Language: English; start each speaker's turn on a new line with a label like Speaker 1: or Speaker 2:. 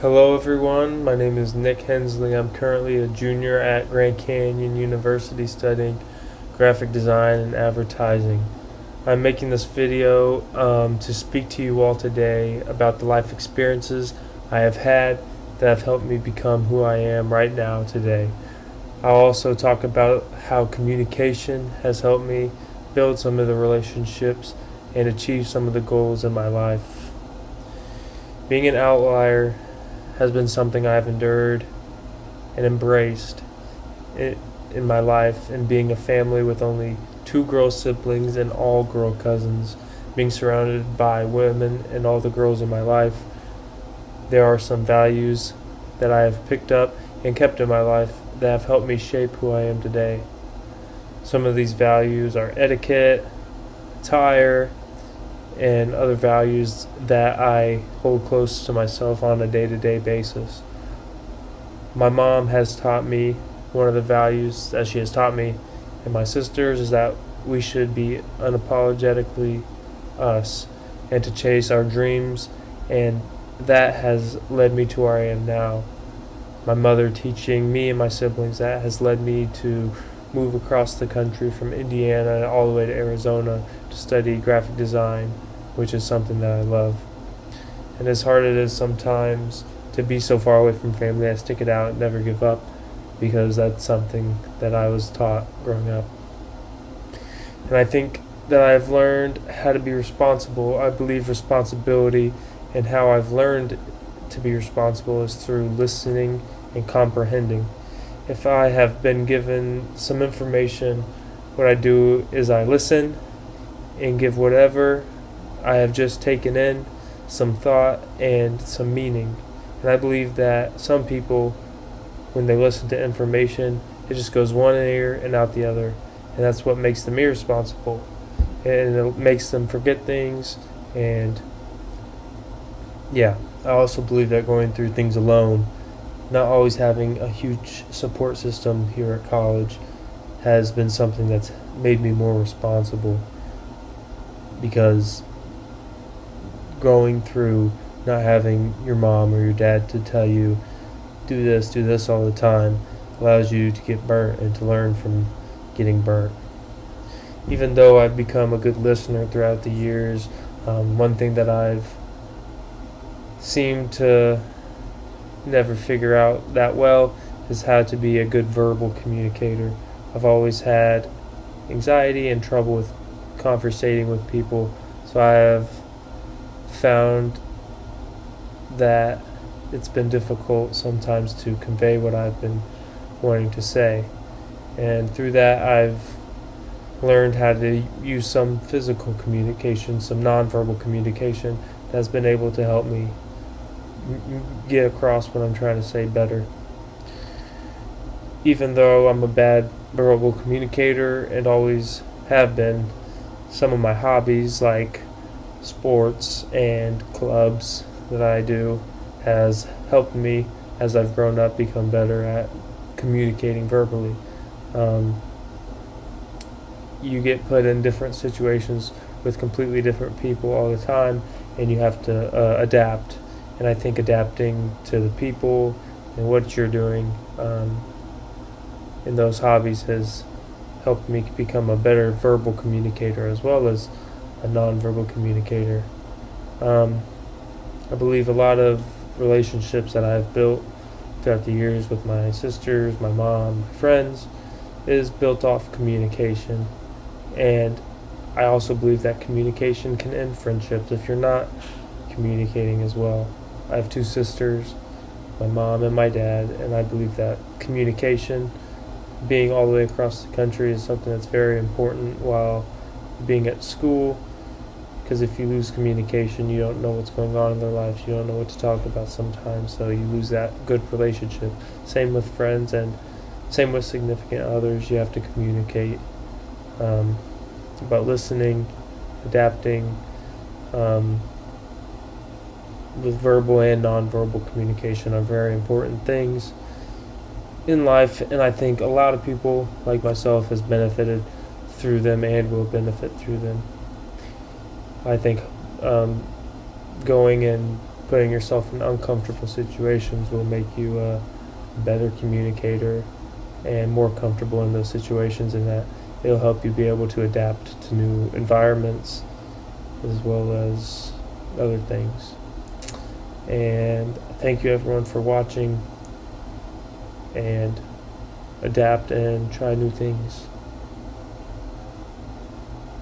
Speaker 1: Hello everyone, my name is Nick Hensley. I'm currently a junior at Grand Canyon University studying graphic design and advertising. I'm making this video to speak to you all today about the life experiences I have had that have helped me become who I am right now today. I'll also talk about how communication has helped me build some of the relationships and achieve some of the goals in my life. Being an outlier has been something I've endured and embraced in my life, and being a family with only two girl siblings and all girl cousins, being surrounded by women and all the girls in my life, there are some values that I have picked up and kept in my life that have helped me shape who I am today. Some of these values are etiquette, attire, and other values that I hold close to myself on a day-to-day basis. My mom has taught me one of the values that she has taught me and my sisters is that we should be unapologetically us and to chase our dreams, and that has led me to where I am now. My mother teaching me and my siblings that has led me to move across the country from Indiana all the way to Arizona to study graphic design, which is something that I love. And as hard it is sometimes to be so far away from family, I stick it out and never give up because that's something that I was taught growing up. And I think that I've learned how to be responsible. I believe responsibility and how I've learned to be responsible is through listening and comprehending. If I have been given some information, what I do is I listen and give whatever I have just taken in some thought and some meaning. And I believe that some people, when they listen to information, it just goes one ear and out the other. And that's what makes them irresponsible. And it makes them forget things. And yeah, I also believe that going through things alone, not always having a huge support system here at college, has been something that's made me more responsible, because going through not having your mom or your dad to tell you do this all the time allows you to get burnt and to learn from getting burnt. Even though I've become a good listener throughout the years, one thing that I've seemed to never figure out that well is how to be a good verbal communicator. I've always had anxiety and trouble with conversating with people, so I have found that it's been difficult sometimes to convey what I've been wanting to say. And through that, I've learned how to use some physical communication, some nonverbal communication that's been able to help me get across what I'm trying to say better. Even though I'm a bad verbal communicator and always have been, some of my hobbies like sports and clubs that I do has helped me as I've grown up become better at communicating verbally. You get put in different situations with completely different people all the time, and you have to adapt. And I think adapting to the people and what you're doing in those hobbies has helped me become a better verbal communicator as well as a nonverbal communicator. I believe a lot of relationships that I've built throughout the years with my sisters, my mom, my friends, is built off communication. And I also believe that communication can end friendships if you're not communicating as well. I have two sisters, my mom and my dad, and I believe that communication, being all the way across the country, is something that's very important while being at school, because if you lose communication, you don't know what's going on in their lives, you don't know what to talk about sometimes, so you lose that good relationship. Same with friends and same with significant others. You have to communicate. But listening, adapting, with verbal and nonverbal communication are very important things in life, and I think a lot of people like myself has benefited through them and will benefit through them. I think going and putting yourself in uncomfortable situations will make you a better communicator and more comfortable in those situations, and that it'll help you be able to adapt to new environments as well as other things. And thank you everyone for watching, and adapt and try new things.